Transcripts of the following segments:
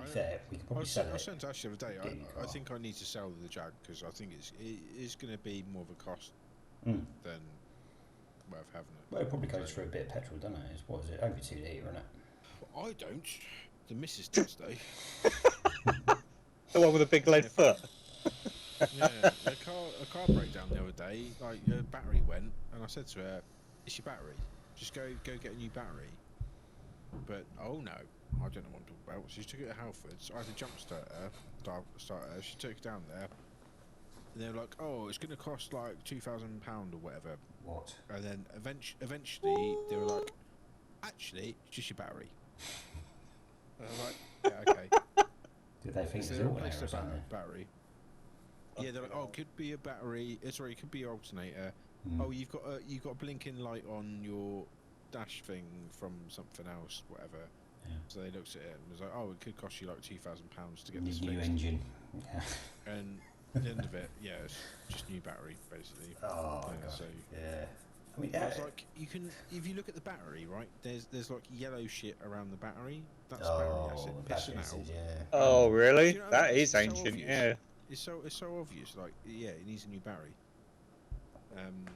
be fair, we could probably sell I it. sent to Ash the other day. Get your I car. think I need to sell the Jag because I think it is going to be more of a cost than worth having it. Well, it probably goes through a bit of petrol, doesn't it? What is it? Over 2 litre, isn't it? Well, I don't. The missus does, though. The one with a big lead foot. Yeah, a car broke down the other day. Like her battery went, and I said to her, "It's your battery. Just go get a new battery." But oh no, I don't know what I'm talking about. So she took it to Halfords. I had to jump start her. She took it down there, and they were like, "Oh, it's going to cost like £2,000 or whatever." What? And then eventually they were like, "Actually, it's just your battery." And I was like, "Yeah, okay." Did they think So it was they alternator replaced or the something? battery. Yeah, they're like, "Oh, it could be a battery. Sorry, it could be your alternator. Oh, you've got a blinking light on your dash thing from something else, whatever." Yeah. So they looked at it and was like, "Oh, it could cost you like £2,000 to get this New fixed." engine. Yeah. And at the end of it, yeah, it's just new battery basically. Oh, God. So Yeah. I mean, I was like, you can, if you look at the battery, right? There's like yellow shit around the battery. That's battery acid pissing out. Yeah. Oh, really? Do you know That it's is so ancient, obvious. yeah. It's so obvious. Like, yeah, it needs a new battery.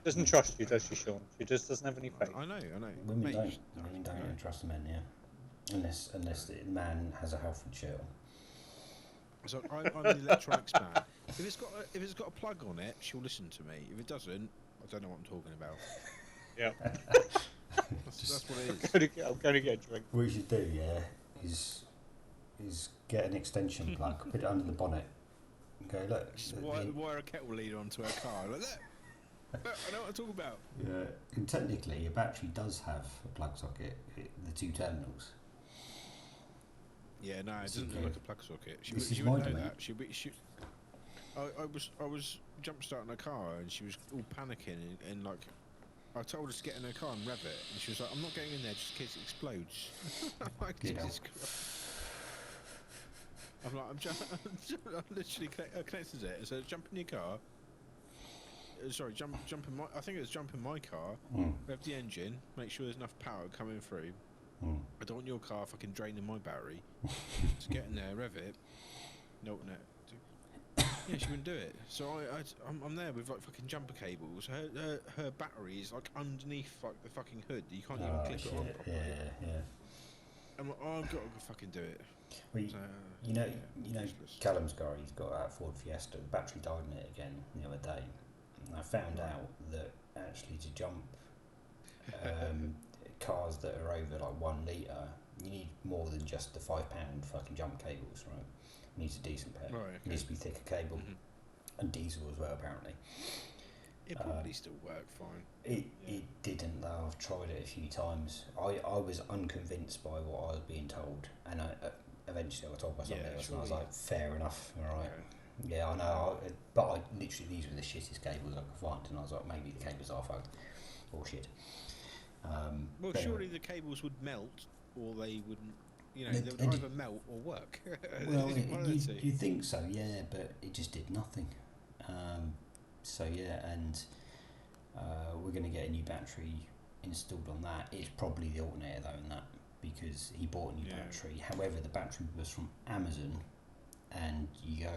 Doesn't trust you, does she, Sean? She just doesn't have any faith. I know. Women Mate, don't. Women don't trust the men. Yeah. Unless the man has a Halford shirt on. So I'm the electronics man. If it's got a plug on it, she'll listen to me. If it doesn't, I don't know what I'm talking about. Yeah. That's what it is. I'm going to get a drink. What you should do, yeah, is get an extension plug, put it under the bonnet, and go, look. Just wire a kettle leader onto her car. Like that. I know what I'm talking about. Yeah, and technically, a battery does have a plug socket, the 2 terminals. Yeah, no, it doesn't look like a plug socket. She This is wouldn't my know domain. that. I was jump starting her car and she was all panicking and like I told her to get in her car and rev it and she was like, "I'm not getting in there just in case it explodes." I'm like, Jesus Christ. I'm like, I'm literally connected to it. So jump in your car. Sorry, jump in my. I think it was jump in my car. Rev the engine. Make sure there's enough power coming through. I don't want your car fucking draining my battery. Just get in there, rev it. No. Yeah, she wouldn't do it. So I'm there with like fucking jumper cables. Her battery is like underneath like the fucking hood. You can't even clip it on properly. Yeah. I'm like, oh, I've got to fucking do it. Well, So, you know, useless. Callum's car, he's got a Ford Fiesta. The battery died in it again the other day. And I found out that actually to jump cars that are over like 1 litre, you need more than just the £5 fucking jump cables, right? It needs a decent pair. Right, okay. It needs to be thicker cable and diesel as well, apparently. It probably still worked fine. It didn't though. I've tried it a few times. I was unconvinced by what I was being told, and eventually I got told by somebody else, and I was like, fair enough, all right. Okay. Yeah, I know, but I literally, these were the shittest cables I could find, and I was like, maybe the cables are fucked, or shit. Well, surely the cables would melt, or they wouldn't. You know, they would either melt or work. Well, you think so, yeah, but it just did nothing. So yeah, and we're going to get a new battery installed on that. It's probably the alternator though in that, because he bought a new battery. However, the battery was from Amazon, and you go,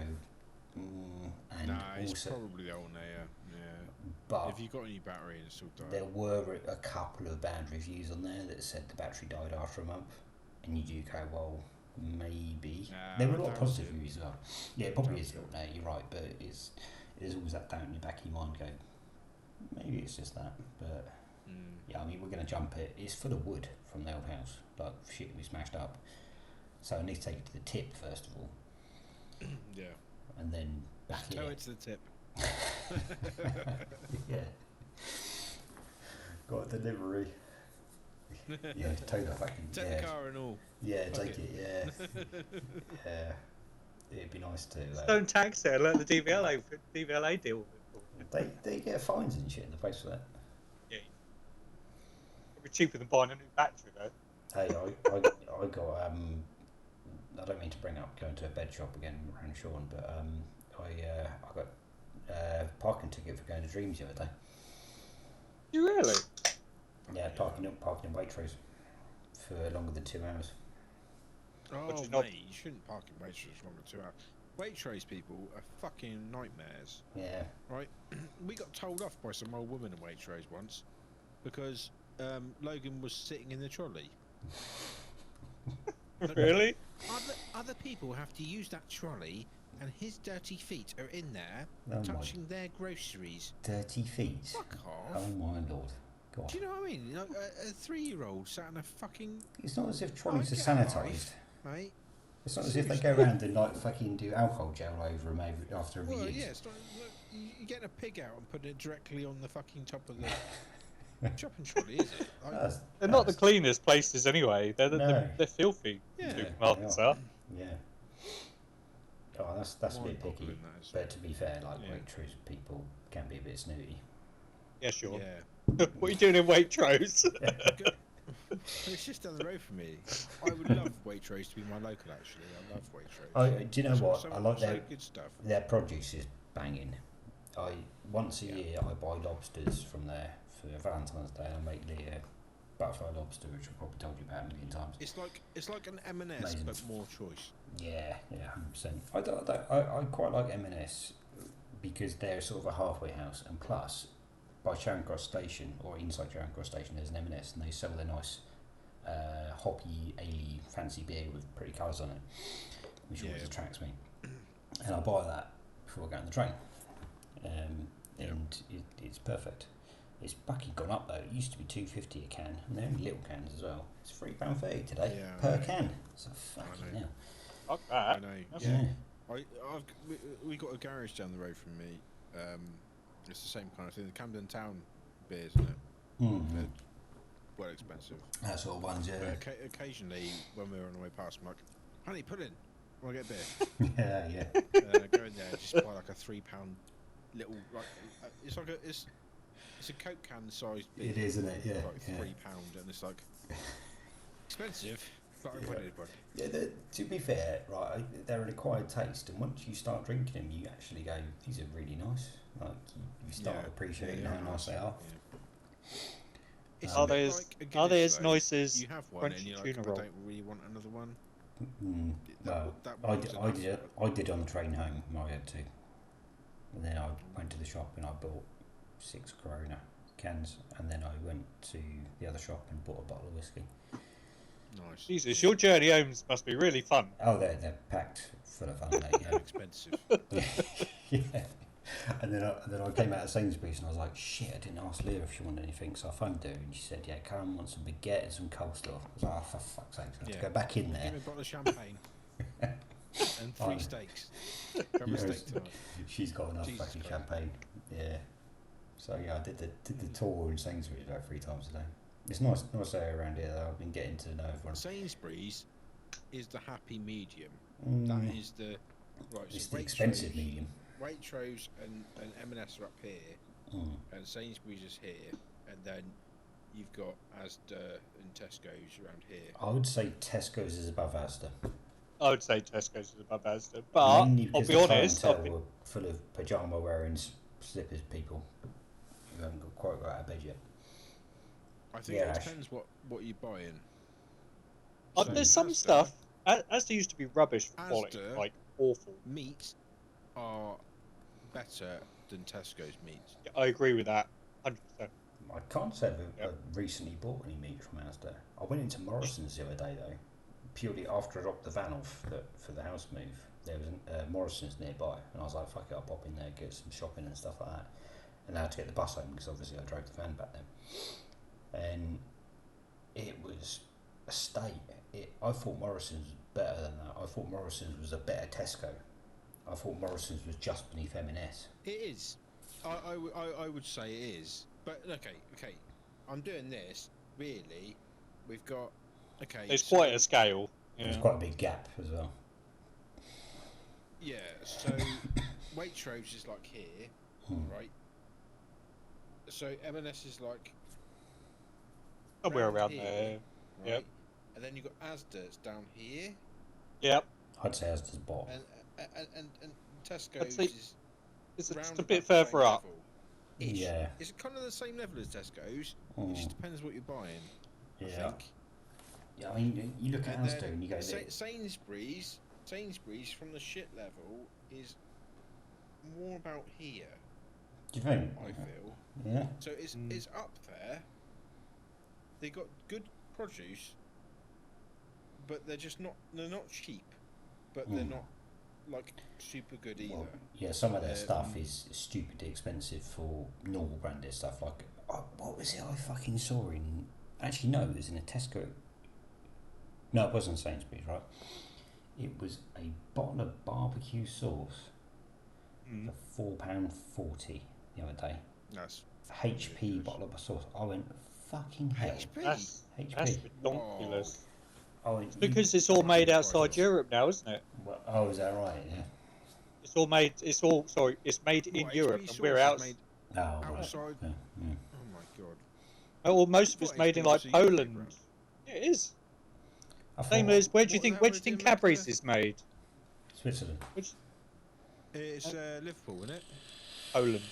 and nah, also it's probably the alternator. Yeah. But if you got a new battery and it's still died. There were a couple of bad reviews on there that said the battery died after a month, and you do go, well, maybe. There were a lot of positive reviews as well. Yeah, it probably is the alternator. You're right, but there's always that doubt in your back of your mind going, maybe it's just that. But yeah, I mean, we're going to jump it. It's full of wood from the old house, like shit we smashed up. So I need to take it to the tip first of all. Yeah. And then back tow it to the tip. Yeah. Got a delivery. Yeah, tow the fucking. Take the car and all. Yeah, take it. Yeah. Yeah. It'd be nice to. Don't tax it. Let the DVLA deal with it. They get fines and shit in the place for that. Yeah. It'd be cheaper than buying a new battery though. Hey, I got I don't mean to bring up going to a bed shop again around Sean, but I got a parking ticket for going to Dreams the other day. You really? Yeah, parking in Waitrose for longer than 2 hours. Oh, Which is not. mate, you shouldn't park in Waitrose for longer than 2 hours. Waitrose people are fucking nightmares. Yeah. Right? We got told off by some old woman in Waitrose once because Logan was sitting in the trolley. Really? Other people have to use that trolley, and his dirty feet are in there, touching their groceries. Dirty feet? Fuck off. Oh my lord. God. Do you know what I mean? Like, a 3-year-old sat in a fucking... It's not as if trolleys are sanitised. Mate. It's not as if they go around and like fucking do alcohol gel over them after every use. Yeah, it's not, you're getting a pig out and putting it directly on the fucking top of the shopping trolley, is it? Like, They're not the cleanest places anyway. They're filthy. Yeah. Supermarkets are. Yeah. Oh, that's a bit picky. But to be fair, like Waitrose people can be a bit snooty. Yeah, sure. Yeah. What are you doing in Waitrose? It's just down the road from me. I would love Waitrose to be my local, actually. I love Waitrose. Do you know what? I like good stuff. Their produce is banging. Once a year I buy lobsters from there for Valentine's Day. I make the butterfly lobster, which I've probably told you about a million times. It's like an M&S, but more choice. Yeah, 100%. I quite like M&S because they're sort of a halfway house, and plus, by Charing Cross Station, or inside Charing Cross Station, there's an M&S, and they sell their nice hoppy, ale, fancy beer with pretty colours on it, which always attracts me. And I buy that before I go on the train, and it's perfect. It's fucking gone up though. It used to be $2.50 a can, and they're only little cans as well. It's £3.30 today per can. It's a fucking hell. Fuck that. I know. We got a garage down the road from me. It's the same kind of thing. The Camden Town beers, isn't it? They're well expensive. That sort of ones, yeah. But occasionally, when we were on the way past, I'm like, honey, put in. Want to get a beer? Yeah. Go in there, just buy like a £3 little, like it's like it's a Coke can sized beer. It is, isn't it? Yeah. Like £3, and it's like expensive. But I wanted one. Yeah, to be fair, right, they're an acquired taste, and once you start drinking them, you actually go, these are really nice. Like, you start appreciating how nice they are. Yeah. Are they as nice as you have one French and you're tuna like, roll? I don't really want another one? I did on the train home, I had to. And then I went to the shop and I bought 6 Corona cans, and then I went to the other shop and bought a bottle of whiskey. Nice. Jesus, your journey home must be really fun. Oh, they're packed full of fun, mate. Yeah. Expensive. Yeah. And then I came out of Sainsbury's and I was like, shit, I didn't ask Leah if she wanted anything, so I phoned her and she said, yeah, Karen wants some baguette and some coleslaw. I was like, oh, for fuck's sake, I have to go back in there. Give me a bottle of champagne and 3 steaks. Grab a steak tonight. She's got enough fucking champagne. Yeah. So yeah, I did the tour in Sainsbury's about 3 times a day. It's nice area around here though. I've been getting to know everyone. Sainsbury's is the happy medium. That is the It's the expensive medium. Waitrose and M&S are up here, and Sainsbury's is here, and then you've got Asda and Tesco's around here. I would say Tesco's is above Asda. I would say Tesco's is above Asda, but I'll be honest. We're full of pyjama wearing slippers people who haven't quite got out of bed yet. I think it depends what you're buying. There's some stuff. Asda used to be rubbish for quality, like awful. Meat are better than Tesco's meat. I agree with that, 100%. I can't say I've recently bought any meat from Asda. I went into Morrison's the other day though, purely after I dropped the van off for the house move. There was Morrison's nearby, and I was like, fuck it, I'll pop in there, get some shopping and stuff like that. And I had to get the bus home because obviously I drove the van back then. And it was a state. I thought Morrison's was better than that. I thought Morrison's was a better Tesco. I thought Morrison's was just beneath M&S. It is. I would say it is. But okay. I'm doing this. Really, we've got. Okay. There's quite a scale. Yeah. There's quite a big gap as well. Yeah. So Waitrose is like here, right? So M&S is like somewhere around here, there. Right? Yep. And then you've got Asda's down here. Yep. I'd say Asda's bottom. And Tesco's is it's a bit further up. Yeah. It's kind of the same level as Tesco's. It just depends what you're buying. I think. I mean, you look at Asda and you go, Sainsbury's from the shit level is more about here. do you think? I feel. Yeah. So it's up there. They got good produce, but they're not cheap, but they're not like super good either. Well, yeah, some of their stuff is stupidly expensive for normal branded stuff. Like, what was it I fucking saw in? Actually, no, it was in a Tesco. No, it wasn't Sainsbury's, right? It was a bottle of barbecue sauce for £4.40 the other day. That's HP bottle of sauce. I went, fucking hell. That's ridiculous. Oh, it's because it's all made outside Europe now, isn't it? Well, is that right? Yeah. It's made in Europe, and we're out. Outside. Yeah. Oh my god. Well, most of it's made in like Poland. Yeah, it is. Same as where do you think Cadbury's is made? Switzerland. It's Liverpool, isn't it? Poland.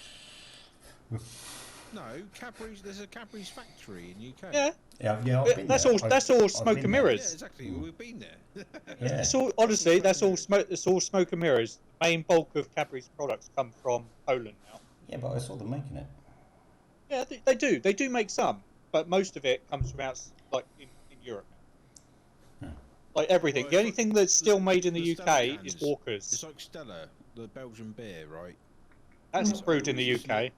No, Cadbury's. There's a Cadbury's factory in UK. Yeah. Yeah, I've been that's there. all. That's all smoke and mirrors. Yeah, exactly. We've been there. Yeah. It's all, honestly, that's all smoke. It's all smoke and mirrors. The main bulk of Cadbury's products come from Poland now. Yeah, but I saw them making it. Yeah, they do. They do make some, but most of it comes from out like in Europe. Like everything. Well, the only thing that's still made in the UK is Walker's. It's like Stella, the Belgian beer, right? That's brewed in the UK.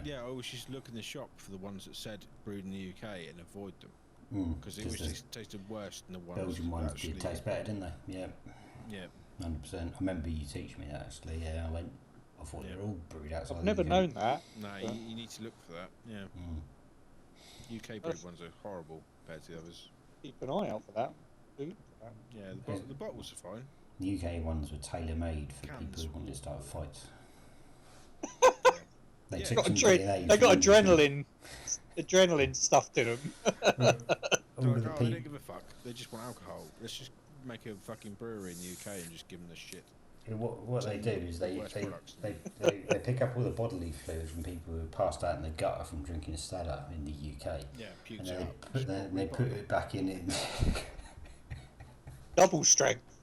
Yeah, I always just look in the shop for the ones that said brewed in the UK and avoid them because it always tasted worse than the ones. Belgian ones actually did taste better, didn't they? Yeah. Yeah. 100%. I remember you teaching me that actually. Yeah, I thought they were all brewed outside. I've never known that. No, you need to look for that. Yeah. UK brewed ones are horrible compared to the others. Keep an eye out for that. Yeah, the bottles are fine. The UK ones were tailor made for people who wanted to start fights. They took some DNA. They got adrenaline stuffed in them. They don't give a fuck. They just want alcohol. Let's just make a fucking brewery in the UK and just give them the shit. What they do is they pick up all the bodily fluids from people who passed out in the gutter from drinking Stella in the UK. Yeah, and then they put it back in. Double strength.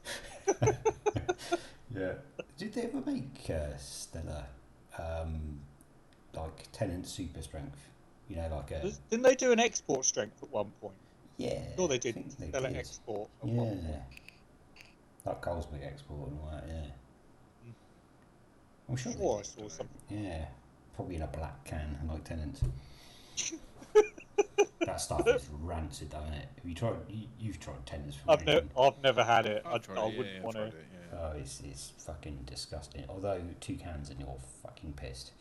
Yeah. Did they ever make Stella like Tennant super strength? You know, like a. Didn't they do an export strength at one point? Yeah. Sure they did. Stella export. At one point. Like Carlsberg export and all that. Yeah. I'm sure I saw something. Yeah. Probably in a black can, like Tennant. That stuff is rancid, don't it? Have you tried? You've tried Tennant's. I've never had it. I wouldn't want to. Oh, it's fucking disgusting. Although 2 cans and you're fucking pissed.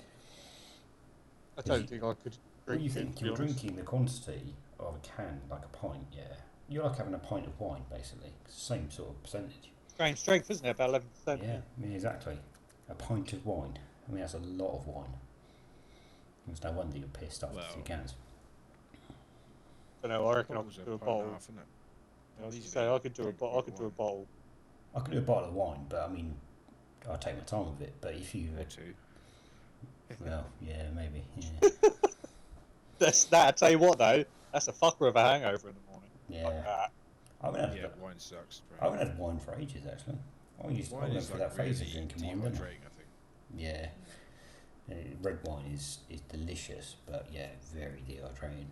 I don't think I could drink you think you're drinking the quantity of a can, like a pint, yeah. You're like having a pint of wine, basically. Same sort of percentage. Same strength, isn't it? About 11%. Yeah, I mean, exactly. A pint of wine. I mean, that's a lot of wine. It's no wonder you're pissed after 2 cans. I don't know, I reckon I could do a bottle. I could do a bottle. I could do a bottle of wine, but I mean, I'll take my time with it. But if you... Or 2. Well, yeah, maybe, yeah. I tell you what though, that's a fucker of a hangover in the morning. Yeah. Like that. Wine sucks. I haven't had wine for ages, actually. I went through that phase of drinking wine, didn't I? Yeah. Red wine is delicious, but yeah, very dehydrating.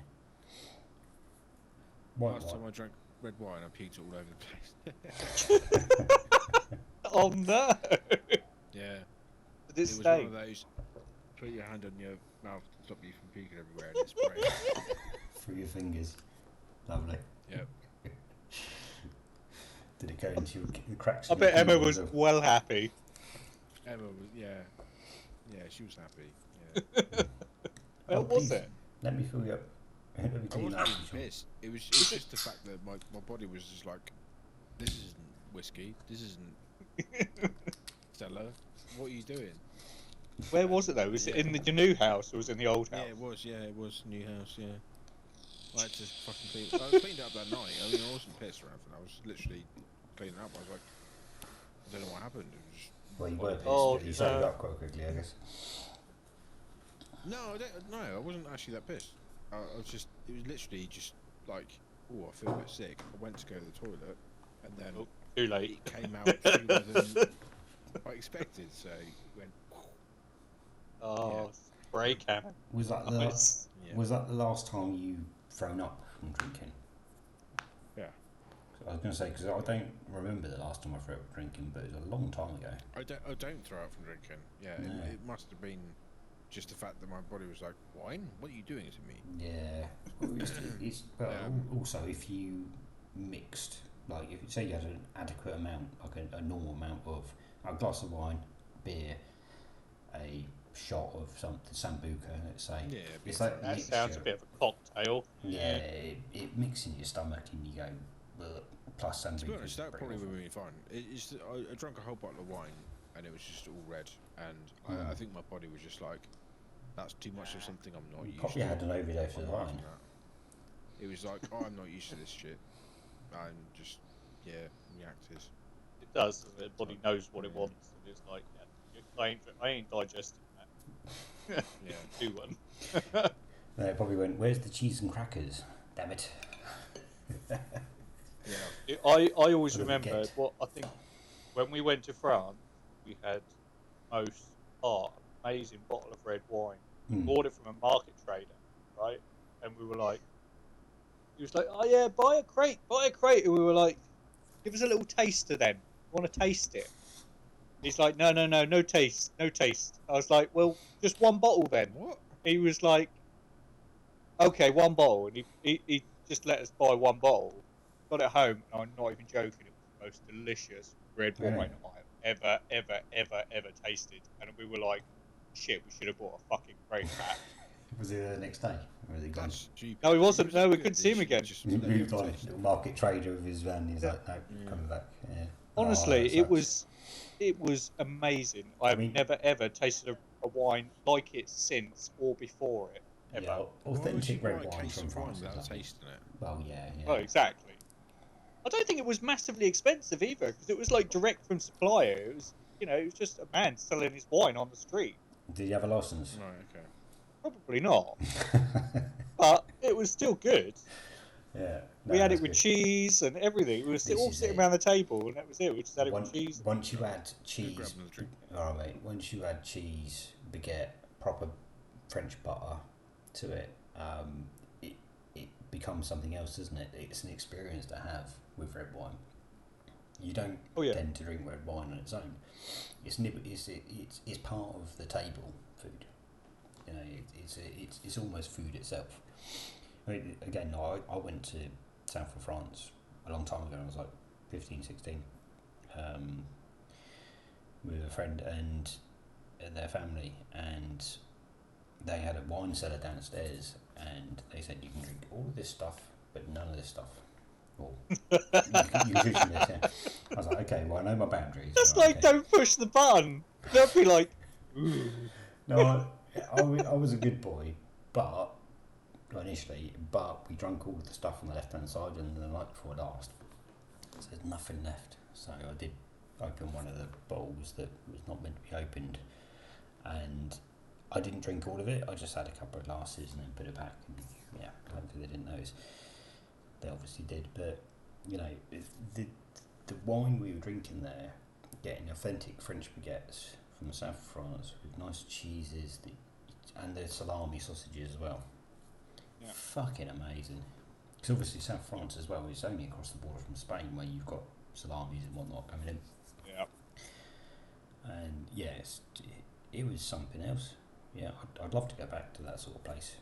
Last time I drank red wine, I puked all over the place. Oh no! Yeah. Did it was one of those. Put your hand on your mouth to stop you from puking everywhere and it's spray. Through your fingers. Lovely. Yep. Did it go into your cracks? I bet Emma was well happy. Emma was, yeah, she was happy. Yeah. Well, was it? Let me fill you up. I wasn't really pissed. It was just the fact that my body was just like, this isn't whiskey. This isn't Stella. What are you doing? Where was it though? Was it in your new house or was it in the old house? Yeah, it was new house. Yeah. I had to fucking clean. I cleaned it up that night. I mean, I wasn't pissed or anything. I was literally cleaning up. I was like, I don't know what happened. It was just, well, you were pissed, but you sobered up quite quickly, I guess. No, I wasn't actually that pissed. I was just. It was literally just like oh, I feel a bit sick. I went to go to the toilet, and then too late. it came out sooner than I expected. So it went. Oh, spray cannon. Was that the last time you thrown up from drinking? Yeah. I was going to say, because I don't remember the last time I threw up drinking, but it was a long time ago. I don't throw up from drinking. Yeah, No. it must have been just the fact that my body was like, wine? What are you doing to me? Yeah. Also, if you mixed, like, if you say you had an adequate amount, like a normal amount of a glass of wine, beer, a shot of sambuca, let's say. Yeah, it's like that mixture. sounds a bit of a cocktail. Yeah, it mixes in your stomach and you go, plus sambuca. To be honest, that probably would have been fine. I drank a whole bottle of wine and it was just all red, and I think my body was just like, that's too much of something I'm not used to. Probably had an overdose of wine. It was like, oh, I'm not used to this shit. And just, reacted. It does. The body knows what it wants, and it's like, I ain't digesting that. Yeah. Do one. They probably went, where's the cheese and crackers? Damn it. Yeah. I always remember what I think when we went to France, we had amazing bottle of red wine. We bought it from a market trader, right? And we were like, he was like, oh yeah, buy a crate. And we were like, give us a little taster then. Want to taste it? He's like, no taste. I was like, well, just one bottle then. What? He was like, okay, one bottle. And he just let us buy one bottle. Got it home, and I'm not even joking, it was the most delicious red wine I have ever tasted. And we were like, shit, we should have bought a fucking crate back. Was it the next day? Or was it gone? No, he wasn't. No, we couldn't see him again. He moved on. Little market trader of his van. He's like, no, coming back. Yeah. Honestly, it was amazing. I've never ever tasted a wine like it since or before it. Ever. Yeah, authentic red wine from France. Without tasting it. Well, yeah. Oh, exactly. I don't think it was massively expensive either, because it was like direct from supplier. It was, it was just a man selling his wine on the street. Did you have a license? Right, okay. Probably not, but it was still good. Yeah, we had it with cheese and everything. We were all sitting around the table, and that was it. We just had it with cheese. Once you add cheese, once you add cheese, baguette, proper French butter to it, it becomes something else, doesn't it? It's an experience to have with red wine. You don't tend to drink red wine on its own. It's part of the table food. It's almost food itself. I mean, again, I went to south of France a long time ago. I was like 15, 16, with a friend and their family, and they had a wine cellar downstairs, and they said you can drink all of this stuff, but none of this stuff. Well, you can drink this, yeah. I was like, okay, well, I know my boundaries. That's like, don't push the button. They'll be like, ooh. No, I was a good boy, initially, but we drank all the stuff on the left-hand side, and the night before last, so there's nothing left. So I did open one of the bottles that was not meant to be opened, and I didn't drink all of it. I just had a couple of glasses and then put it back, and hopefully they didn't notice. They obviously did, but the wine we were drinking there, getting authentic French baguettes from the south of France with nice cheeses, and the salami sausages as well. Yeah. Fucking amazing. Because obviously South France as well is only across the border from Spain, where you've got salamis and whatnot coming in. Yeah. And yes, it was something else. Yeah, I'd love to go back to that sort of place.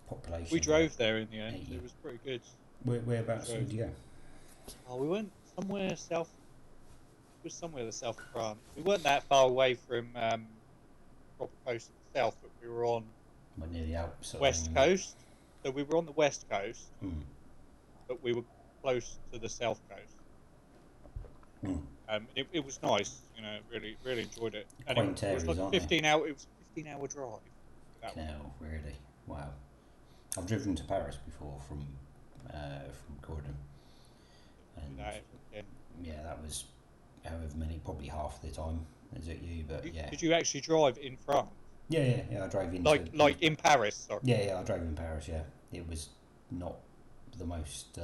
Population. We drove there in the end. 80. It was pretty good. Whereabouts did you go? Oh, we went somewhere south. It was somewhere the south of France. We weren't that far away from proper coast of the south, but we were on near the Alps. West coast. So we were on the west coast, but we were close to the south coast. It was nice, really, really enjoyed it. And it was like 15-hour. It was a 15-hour drive. No, really, wow. I've driven to Paris before from Gordon, and that was however many, probably half the time as at you, but yeah. Did you actually drive in France? Yeah, I drove into... Like in Paris, sorry. Yeah, I drove in Paris, yeah. It was not the most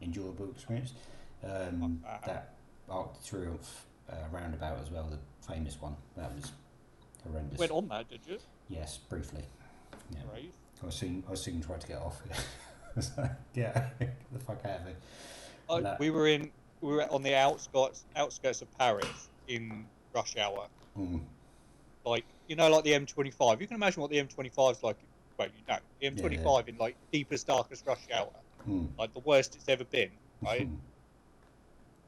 enjoyable experience. That Arc de Triomphe roundabout as well, the famous one. That was horrendous. Went on that, did you? Yes, briefly. Yeah. Brave. I soon tried to get off. So, get the fuck out of it. We were on the outskirts of Paris in rush hour. Like, you know, like the M25. You can imagine what the M25 is like. Well, you know, the M25 in like deepest, darkest rush hour, like the worst it's ever been, right?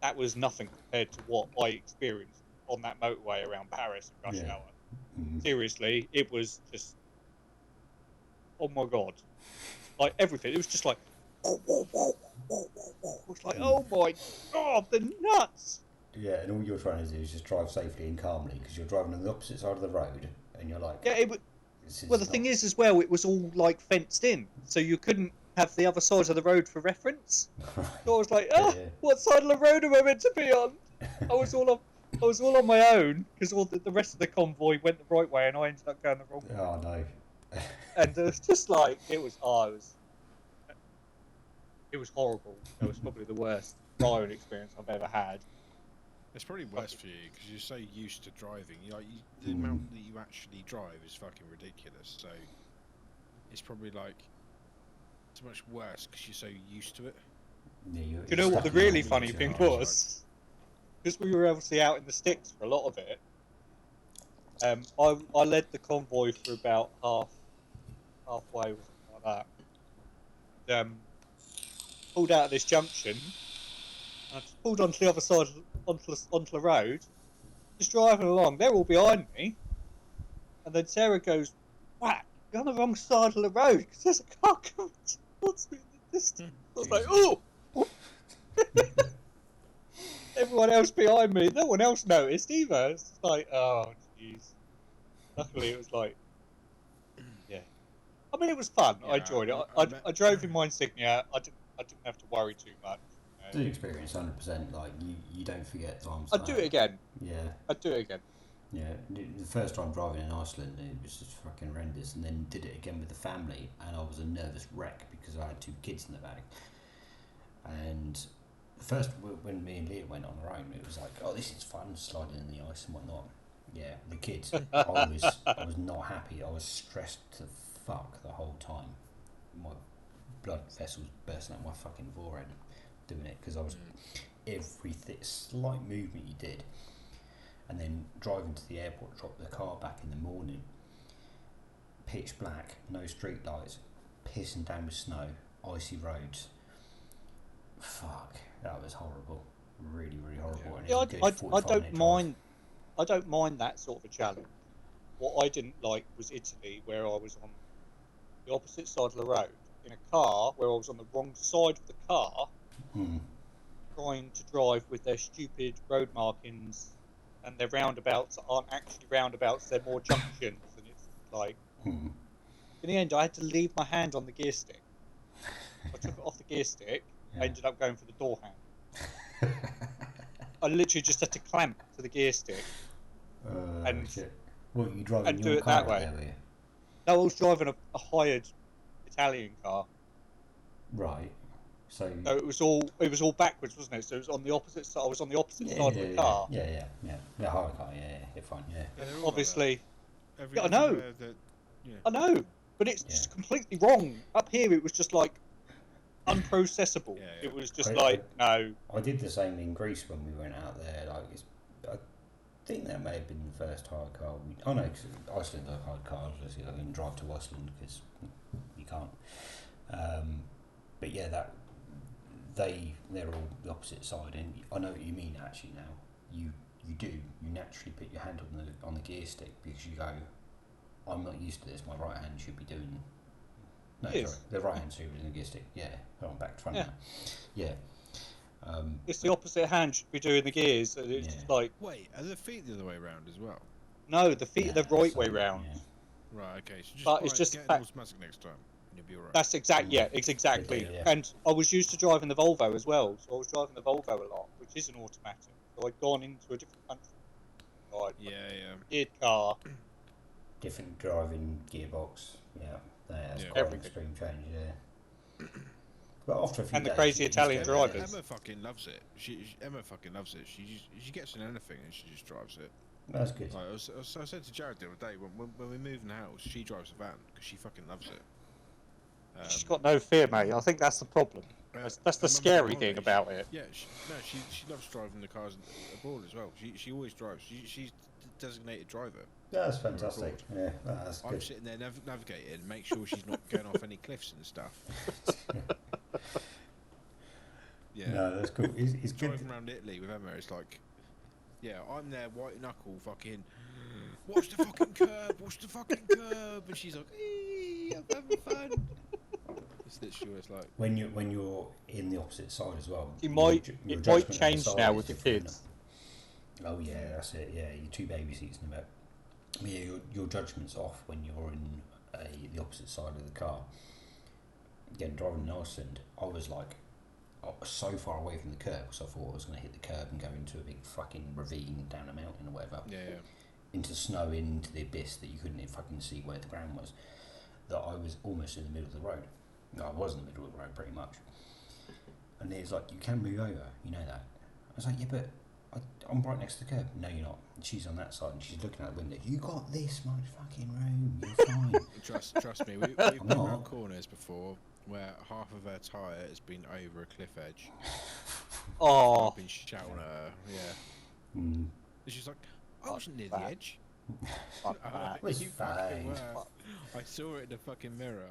That was nothing compared to what I experienced on that motorway around Paris in rush hour. Seriously, it was just, oh my god, like everything. It was just like, it was like, oh my god, the nuts. Yeah, and all you're trying to do is just drive safely and calmly because you're driving on the opposite side of the road, and you're like, well, the thing is, as well, it was all like fenced in, so you couldn't have the other side of the road for reference. So I was like, what side of the road am I meant to be on? I was all on my own because all the rest of the convoy went the right way, and I ended up going the wrong way. Oh no! And it was just like it was horrible. It was probably the worst driving experience I've ever had. It's probably worse for you because you're so used to driving. The amount that you actually drive is fucking ridiculous. So it's probably like it's much worse because you're so used to it. Yeah, do you know what the really funny thing was? Because we were obviously out in the sticks for a lot of it. I led the convoy for about halfway or something like that. Pulled out of this junction. I just pulled onto the other side, onto the road, just driving along. They're all behind me, and then Sarah goes, "Whack! You're on the wrong side of the road because there's a car coming towards me in the distance." I was like, "Oh!" Everyone else behind me, no one else noticed either. It's just like, oh jeez. Luckily, it was like, yeah. I mean, it was fun. Yeah, I enjoyed it. I drove in my Insignia. I didn't have to worry too much. The experience, 100%. Like you don't forget times. I'd do it again. Yeah. I'd do it again. Yeah. The first time driving in Iceland, it was just fucking horrendous, and then did it again with the family, and I was a nervous wreck because I had 2 kids in the back. And first, when me and Leah went on our own, it was like, oh, this is fun, sliding in the ice and whatnot. Yeah, the kids, I was not happy. I was stressed to fuck the whole time. My blood vessels bursting out my fucking forehead doing it because I was every slight movement you did, and then driving to the airport, drop the car back in the morning, pitch black, no street lights, pissing down with snow, icy roads. Fuck, that was horrible. Really, really horrible. Yeah, I don't mind that sort of a challenge. What I didn't like was Italy, where I was on the opposite side of the road in a car where I was on the wrong side of the car, trying to drive with their stupid road markings, and their roundabouts aren't actually roundabouts; they're more junctions, and it's like. In the end, I had to leave my hand on the gear stick. I took it off the gear stick. I ended up going for the door hand. I literally just had to clamp to the gear stick and what, you driving and your do it car that way. There, were you? No, I was driving a hired Italian car. Right. So it was all backwards, wasn't it? So it was on the opposite side. I was on the opposite side of the car. Yeah, hired car. Yeah, fine. Yeah. Obviously. Like I know. I know, but it's just completely wrong. Up here, it was just like unprocessable. It was just no. I did the same in Greece when we went out there. I think that may have been the first hard car. Because Iceland are hard cars. I didn't drive to Iceland because you can't. But yeah, they're all the opposite side, and I know what you mean. Actually, now you naturally put your hand on the gear stick because you go, I'm not used to this. My right hand should be doing. No, sorry, the right hand should be doing the gear stick. Yeah, I'm back to front now. Yeah. It's the opposite hand should be doing the gears. And it's just like. Wait, are the feet the other way around as well? No, the feet are the right way round. Yeah. Right. Okay. So it's just get an automatic next time, and you'll be alright. That's exactly. Yeah, it's exactly. Yeah. And I was used to driving the Volvo as well, so I was driving the Volvo a lot, which is an automatic. So I'd gone into a different country. Geared car. Different driving gearbox. Yeah. That's quite an extreme change. Yeah. But after a few And the days, crazy you just Italian go, drivers. Emma fucking loves it. Emma fucking loves it. She gets in anything and she just drives it. That's good. Like, I said to Jared the other day when we moved in the house, she drives a van because she fucking loves it. She's got no fear, mate. I think that's the problem. That's the scary thing about it. Yeah, she loves driving the cars abroad as well. She always drives. She's designated driver. Yeah, that's fantastic. Yeah, that's good. I'm sitting there navigating, make sure she's not going off any cliffs and stuff. Yeah. No, that's cool. It's good. Driving around Italy with Emma, it's like, yeah, I'm there, white knuckle, fucking, watch the fucking curb, watch the fucking curb, and she's like, I'm having fun. It's literally what it's like. When you're in the opposite side as well. It might change now with the kids. Oh yeah, that's it. Yeah, your 2 baby seats in the back. Yeah, your judgment's off when you're in the opposite side of the car. Again, driving in Iceland, I was like so far away from the curb because I thought I was going to hit the curb and go into a big fucking ravine down a mountain or whatever. Yeah. Into snow, into the abyss that you couldn't fucking see where the ground was. That I was almost in the middle of the road. No, I was in the middle of the road pretty much. And it's like, you can move over, you know that. I was like, yeah, but I'm right next to the curb. No, you're not. And she's on that side and she's looking out the window. You got this much fucking room. You're fine. Trust me, we've been around corners before where half of her tyre has been over a cliff edge. Oh. I've been shouting at her, yeah. Mm. And she's like, I wasn't near the edge. It was fine. I saw it in the fucking mirror.